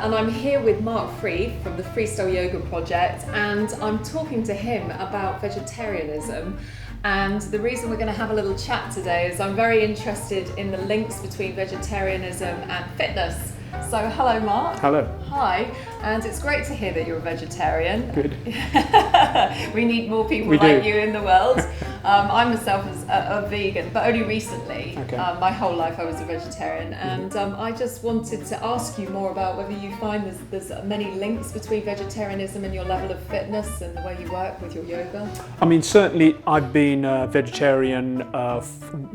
Anneka, and I'm here with Mark Freeth from the Freestyle Yoga Project, and I'm talking to him about vegetarianism. And the reason we're going to have a little chat today is I'm very interested in the links between vegetarianism and fitness. So hello Mark. Hello. Hi, and it's great to hear that you're a vegetarian. Good. We need more people like you in the world. I myself was a vegan, but only recently. Okay. My whole life I was a vegetarian, and I just wanted to ask you more about whether you find there's many links between vegetarianism and your level of fitness and the way you work with your yoga. I mean, certainly I've been a vegetarian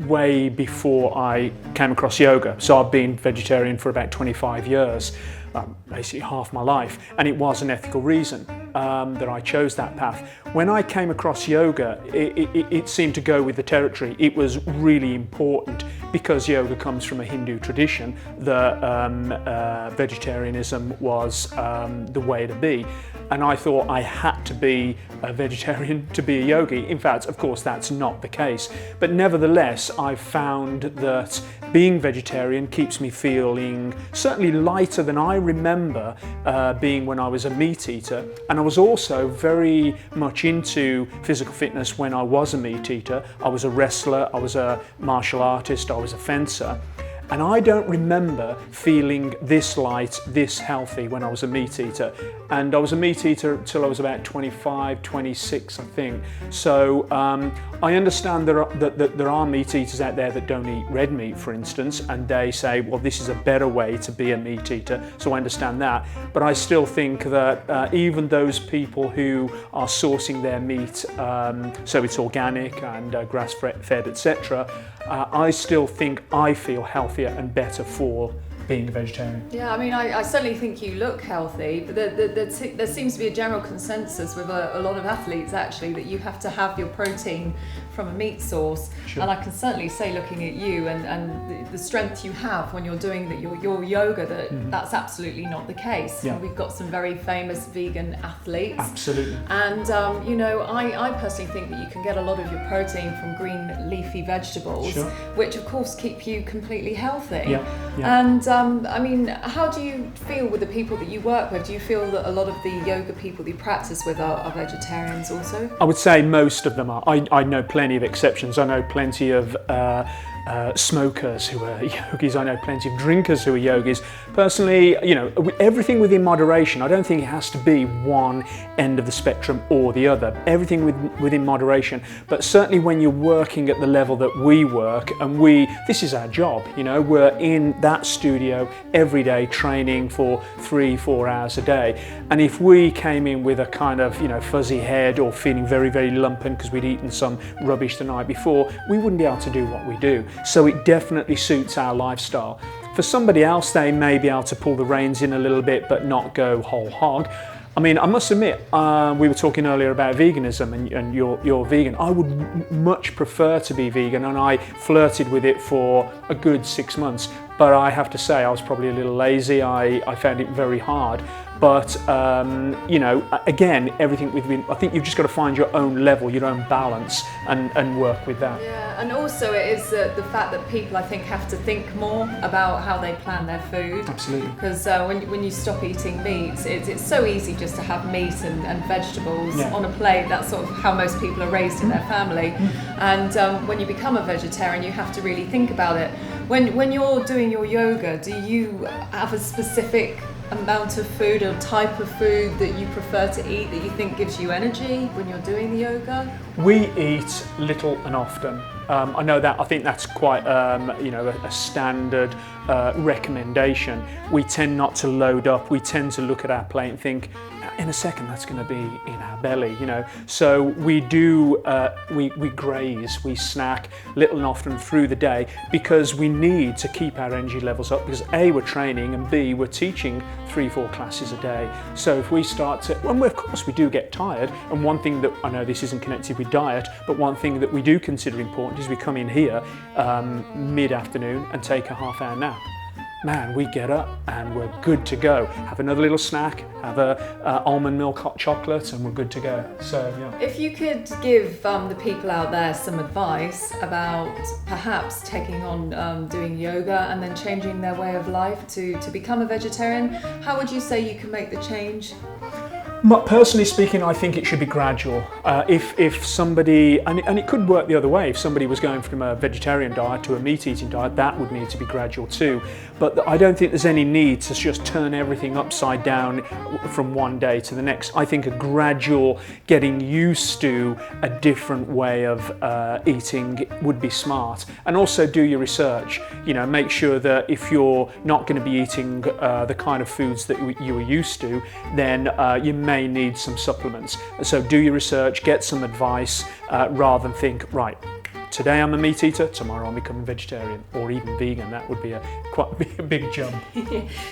way before I came across yoga. So I've been vegetarian for about 25 years. Basically half my life, and it was an ethical reason that I chose that path. When I came across yoga, it seemed to go with the territory. It was really important because yoga comes from a Hindu tradition that vegetarianism was the way to be. And I thought I had to be a vegetarian to be a yogi. In fact, of course, that's not the case. But nevertheless, I've found that being vegetarian keeps me feeling certainly lighter than I remember being when I was a meat eater. And I was also very much into physical fitness when I was a meat eater. I was a wrestler, I was a martial artist, I was a fencer. And I don't remember feeling this light, this healthy when I was a meat eater. And I was a meat eater until I was about 25, 26, I think. So I understand that there are meat eaters out there that don't eat red meat, for instance, and they say, well, this is a better way to be a meat eater. So I understand that. But I still think that even those people who are sourcing their meat, so it's organic and grass-fed, etc., I still think I feel healthier and better for being a vegetarian. Yeah, I mean, I certainly think you look healthy, but there seems to be a general consensus with a lot of athletes actually that you have to have your protein from a meat source. Sure. And I can certainly say, looking at you and the strength you have when you're doing your yoga, that's absolutely not the case. Yeah. And we've got some very famous vegan athletes. Absolutely. And I personally think that you can get a lot of your protein from green leafy vegetables, Sure. which of course keep you completely healthy. Yeah. Yeah. And I mean, how do you feel with the people that you work with? Do you feel that a lot of the yoga people that you practice with are vegetarians also? I would say most of them are. I know plenty of exceptions. I know plenty of smokers who are yogis. I know plenty of drinkers who are yogis. Personally, everything within moderation. I don't think it has to be one end of the spectrum or the other. Everything within moderation. But certainly when you're working at the level that we work, and this is our job, we're in that studio every day training for 3-4 hours a day. And if we came in with a kind of, fuzzy head or feeling very, very lumpen because we'd eaten some rubbish the night before, we wouldn't be able to do what we do. So it definitely suits our lifestyle. For somebody else, they may be able to pull the reins in a little bit but not go whole hog. I mean, I must admit, we were talking earlier about veganism and you're vegan. I would much prefer to be vegan, and I flirted with it for a good 6 months. But I have to say I was probably a little lazy. I found it very hard. But, again, everything I think you've just got to find your own level, your own balance and work with that. Yeah, and also it is the fact that people, I think, have to think more about how they plan their food. Absolutely. Because when you stop eating meat, it's so easy just to have meat and vegetables on a plate. That's sort of how most people are raised in their family. And when you become a vegetarian, you have to really think about it. When you're doing your yoga, do you have a specific amount of food or type of food that you prefer to eat that you think gives you energy when you're doing the yoga? We eat little and often. I think that's quite a standard recommendation. We tend not to load up. We tend to look at our plate and think, in a second that's going to be in our belly, So we do, we graze, we snack little and often through the day because we need to keep our energy levels up, because A, we're training, and B, we're teaching 3-4 classes a day. So if we start to, of course we do get tired, and one thing that, I know this isn't connected with diet, but one thing that we do consider important is we come in here mid-afternoon and take a half-hour nap. man, we get up and we're good to go. Have another little snack, have a almond milk hot chocolate, and we're good to go. So yeah. If you could give the people out there some advice about perhaps taking on doing yoga and then changing their way of life to become a vegetarian, how would you say you can make the change? Personally speaking, I think it should be gradual. If somebody, and it could work the other way, if somebody was going from a vegetarian diet to a meat-eating diet, that would need to be gradual too. But I don't think there's any need to just turn everything upside down from one day to the next. I think a gradual getting used to a different way of eating would be smart. And also do your research. You know, make sure that if you're not going to be eating the kind of foods that you were used to, then you may need some supplements. So do your research, get some advice, rather than think, right, today I'm a meat eater, tomorrow I'll become a vegetarian or even vegan. That would be quite a big jump.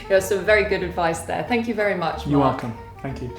Yeah, some very good advice there. Thank you very much, Mark. You're welcome. Thank you.